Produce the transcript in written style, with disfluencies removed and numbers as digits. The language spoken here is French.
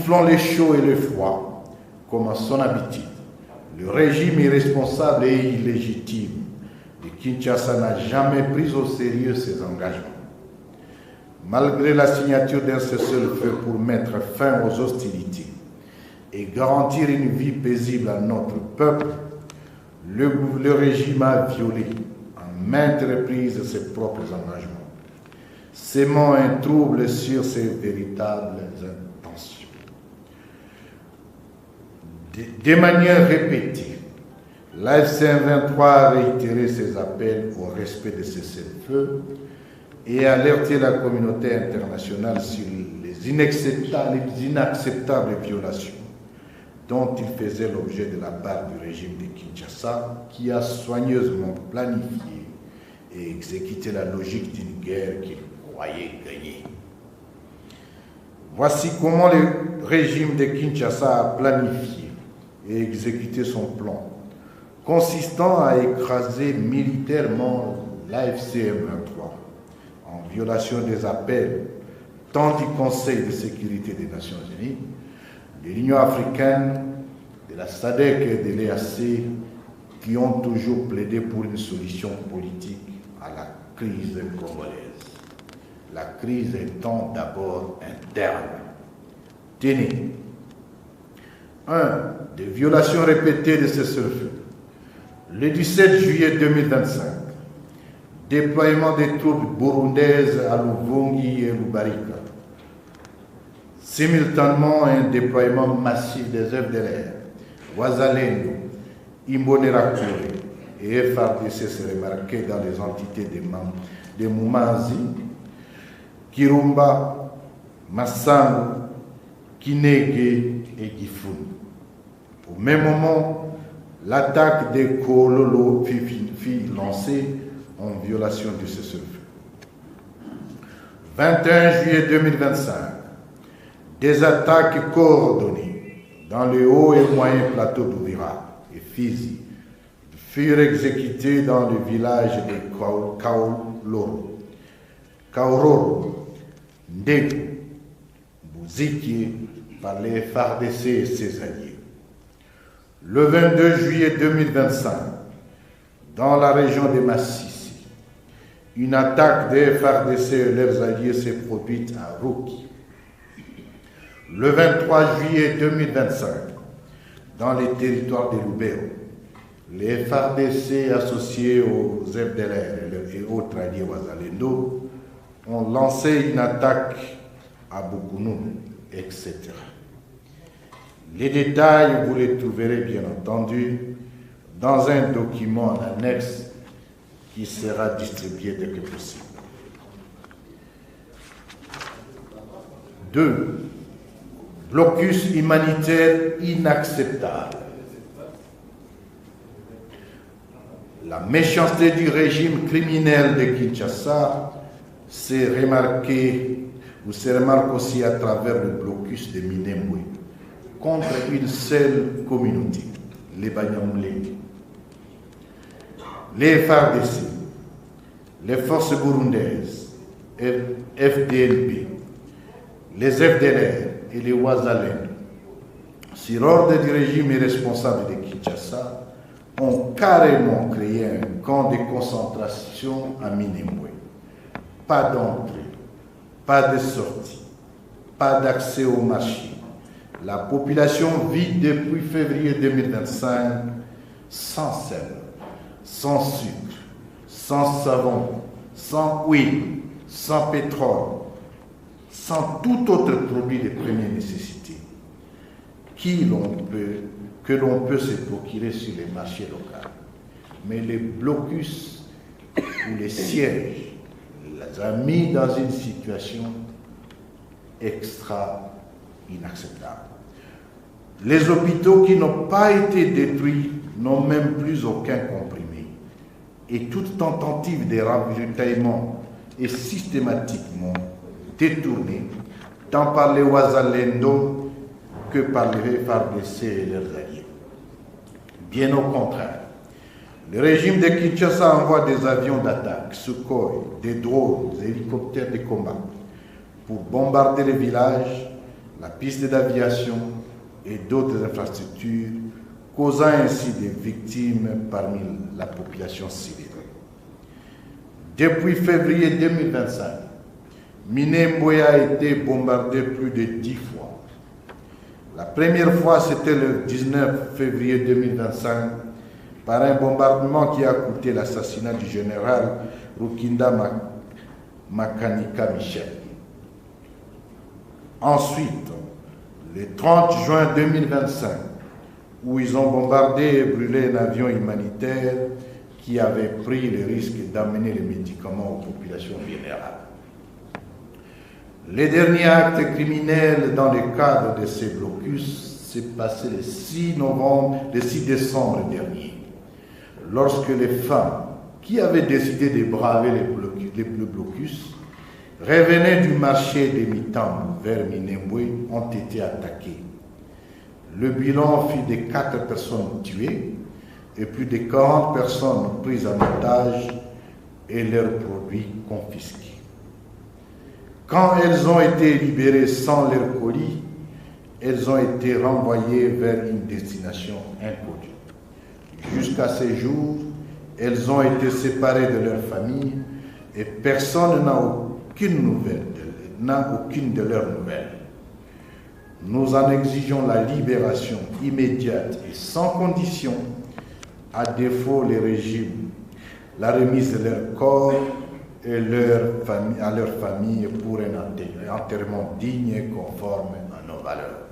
Camouflant le chaud et le froid, comme à son habitude, le régime irresponsable et illégitime de Kinshasa n'a jamais pris au sérieux ses engagements. Malgré la signature d'un cessez-le-feu pour mettre fin aux hostilités et garantir une vie paisible à notre peuple, le régime a violé en maintes reprises ses propres engagements, sémant un trouble sur ses véritables intentions. De manière répétée, l'AFC M23 a réitéré ses appels au respect de cessez-le-feu et a alerté la communauté internationale sur les inacceptables violations dont il faisait l'objet de la part du régime de Kinshasa, qui a soigneusement planifié et exécuté la logique d'une guerre qu'il croyait gagner. Voici comment le régime de Kinshasa a planifié et exécuté son plan, consistant à écraser militairement l'AFC M23 en violation des appels tant du Conseil de sécurité des Nations Unies, de l'Union africaine, de la SADC et de l'EAC, qui ont toujours plaidé pour une solution politique à la crise congolaise. La crise étant d'abord interne. Tenez. 1. Des violations répétées de cessez-le-feu. Le 17 juillet 2025, déploiement des troupes burundaises à Luvungi et Lubarika. Simultanément, un déploiement massif des FDLR, Wazalendo, Imbonerakure et FARDC s'est remarqué dans les entités de Moumanzi, Kirumba, Massango, Kinege et Gifun. Au même moment, l'attaque des Kololo fut lancée en violation du cessez-le-feu. 21 juillet 2025, des attaques coordonnées dans le haut et moyen plateau d'Ouvira et Fizi furent exécutées dans le village de Kaororo, Ndegu, Bouziki par les FARDC et ses alliés. Le 22 juillet 2025, dans la région de Massissi, une attaque des FARDC et leurs alliés s'est produite à Ruki. Le 23 juillet 2025, dans les territoires de Lubero, les FARDC associés aux FDLR et autres alliés Wazalendo ont lancé une attaque à Boukounou, etc. Les détails, vous les trouverez bien entendu dans un document en annexe qui sera distribué dès que possible. 2. Blocus humanitaire inacceptable. La méchanceté du régime criminel de Kinshasa se remarque aussi à travers le blocus de Minembwe contre une seule communauté, les Banyamulenge. Les FARDC, les forces burundaises, FDLP, les FDLR et les Wazalendo, sur ordre du régime irresponsable de Kinshasa, ont carrément créé un camp de concentration à Minembwe. Pas d'entrée, pas de sortie, pas d'accès au marché. La population vit depuis février 2025 sans sel, sans sucre, sans savon, sans huile, sans pétrole, sans tout autre produit de première nécessité que l'on peut se procurer sur les marchés locaux. Mais les blocus ou les sièges les a mis dans une situation extra inacceptable. Les hôpitaux qui n'ont pas été détruits n'ont même plus aucun comprimé. Et toute tentative de ravitaillement est systématiquement détournée tant par les Wazalendo que par les FARDC et leurs alliés. Bien au contraire, le régime de Kinshasa envoie des avions d'attaque, Sukhoi, des drones, des hélicoptères de combat pour bombarder les villages, la piste d'aviation et d'autres infrastructures, causant ainsi des victimes parmi la population civile. Depuis février 2025, Minembwe a été bombardé plus de 10 fois. La première fois, c'était le 19 février 2025, par un bombardement qui a coûté l'assassinat du général Rukinda Makanika Michel. Ensuite, le 30 juin 2025, où ils ont bombardé et brûlé un avion humanitaire qui avait pris le risque d'amener les médicaments aux populations vulnérables. Les derniers actes criminels dans le cadre de ces blocus s'est passé le 6 décembre dernier, lorsque les femmes qui avaient décidé de braver les blocus revenaient du marché des Mitambo vers Minembwe ont été attaquées. Le bilan fut de 4 personnes tuées et plus de 40 personnes prises en otage et leurs produits confisqués. Quand elles ont été libérées sans leur colis, elles ont été renvoyées vers une destination inconnue. Jusqu'à ce jour, elles ont été séparées de leur famille et personne n'a aucune de leurs nouvelles. Nous en exigeons la libération immédiate et sans condition, à défaut les régimes, la remise de leur corps et à leur famille pour un enterrement digne et conforme à nos valeurs.